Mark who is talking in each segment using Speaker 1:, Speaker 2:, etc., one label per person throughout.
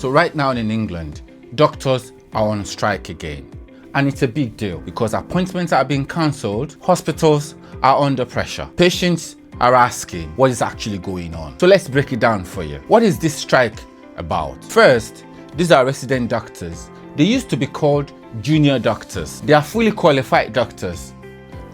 Speaker 1: So right now in England, doctors are on strike again. And it's a big deal because appointments are being cancelled, hospitals are under pressure. Patients are asking what is actually going on. So let's break it down for you. What is this strike about? First, these are resident doctors. They used to be called junior doctors. They are fully qualified doctors,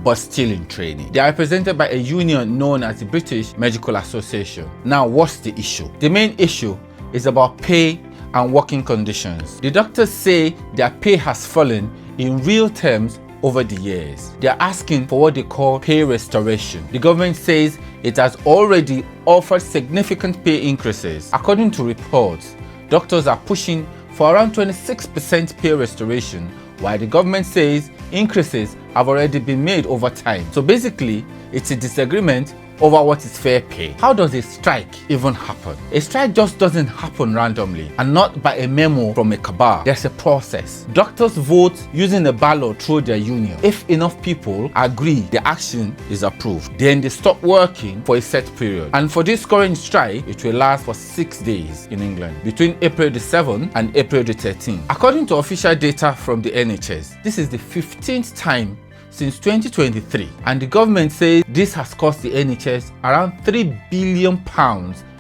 Speaker 1: but still in training. They are represented by a union known as the British Medical Association. Now, what's the issue? The main issue is about pay and working conditions. The doctors say their pay has fallen in real terms over the years. They are asking for what they call pay restoration. The government says it has already offered significant pay increases. According to reports, doctors are pushing for around 26% pay restoration, while the government says increases have already been made over time. So basically, it's a disagreement over what is fair pay. How does a strike even happen? A strike just doesn't happen randomly and not by a memo from a cabal. There's a process. Doctors vote using a ballot through their union. If enough people agree, the action is approved. Then they stop working for a set period. And for this current strike, it will last for 6 days in England, between April the 7th and April the 13th. According to official data from the NHS, this is the 15th time since 2023, and the government says this has cost the NHS around £3 billion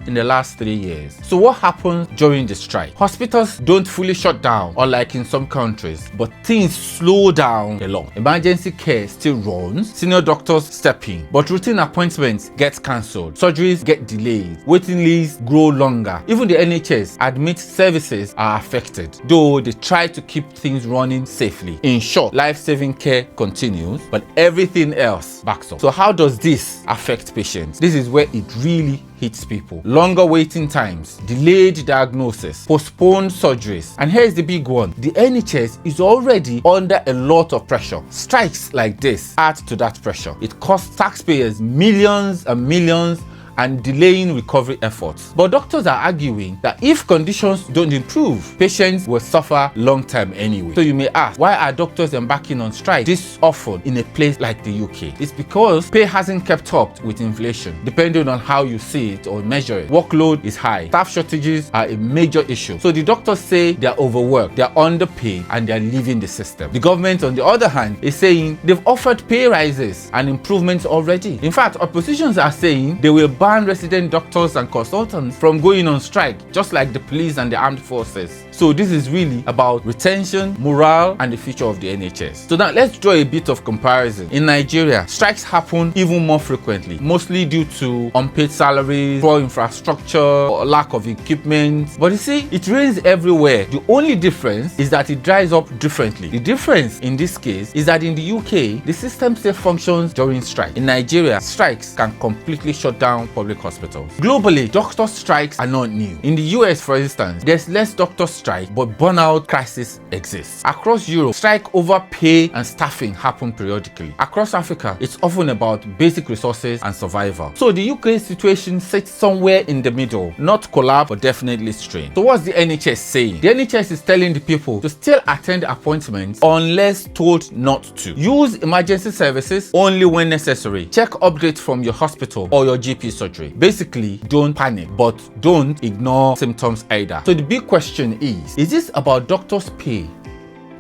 Speaker 1: in the last 3 years. So what happens during the strike? Hospitals don't fully shut down, unlike in some countries, but things slow down a lot. Emergency care still runs, senior doctors step in, but routine appointments get cancelled, surgeries get delayed, waiting lists grow longer. Even the NHS admits services are affected, though they try to keep things running safely. In short, life-saving care continues, but everything else backs up. So how does this affect patients? This is where it really hits people. Longer waiting times, delayed diagnosis, postponed surgeries. And here's the big one. The NHS is already under a lot of pressure. Strikes like this add to that pressure. It costs taxpayers millions and millions and delaying recovery efforts. But doctors are arguing that if conditions don't improve, patients will suffer long term anyway. So you may ask, why are doctors embarking on strike this often in a place like the UK? It's because pay hasn't kept up with inflation, depending on how you see it or measure it. Workload is high. Staff shortages are a major issue. So the doctors say they're overworked, they're underpaid, and they're leaving the system. The government, on the other hand, is saying they've offered pay rises and improvements already. In fact, oppositions are saying they will ban resident doctors and consultants from going on strike, just like the police and the armed forces. So this is really about retention, morale, and the future of the NHS. So now let's draw a bit of comparison. In Nigeria, strikes happen even more frequently, mostly due to unpaid salaries, poor infrastructure, or lack of equipment. But you see, it rains everywhere. The only difference is that it dries up differently. The difference in this case is that in the UK, the system still functions during strike. In Nigeria, strikes can completely shut down public hospitals. Globally, doctor strikes are not new. In the US, for instance, there's less doctor strikes, but burnout crisis exists. Across Europe, strike over pay and staffing happen periodically. Across Africa, it's often about basic resources and survival. So the UK situation sits somewhere in the middle, not collapse, but definitely strained. So what's the NHS saying? The NHS is telling the people to still attend appointments unless told not to. Use emergency services only when necessary. Check updates from your hospital or your GP surgery. Basically, don't panic, but don't ignore symptoms either. So the big question is this about doctors' pay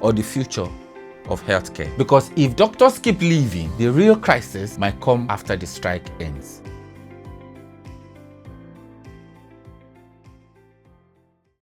Speaker 1: or the future of healthcare? Because if doctors keep leaving, the real crisis might come after the strike ends.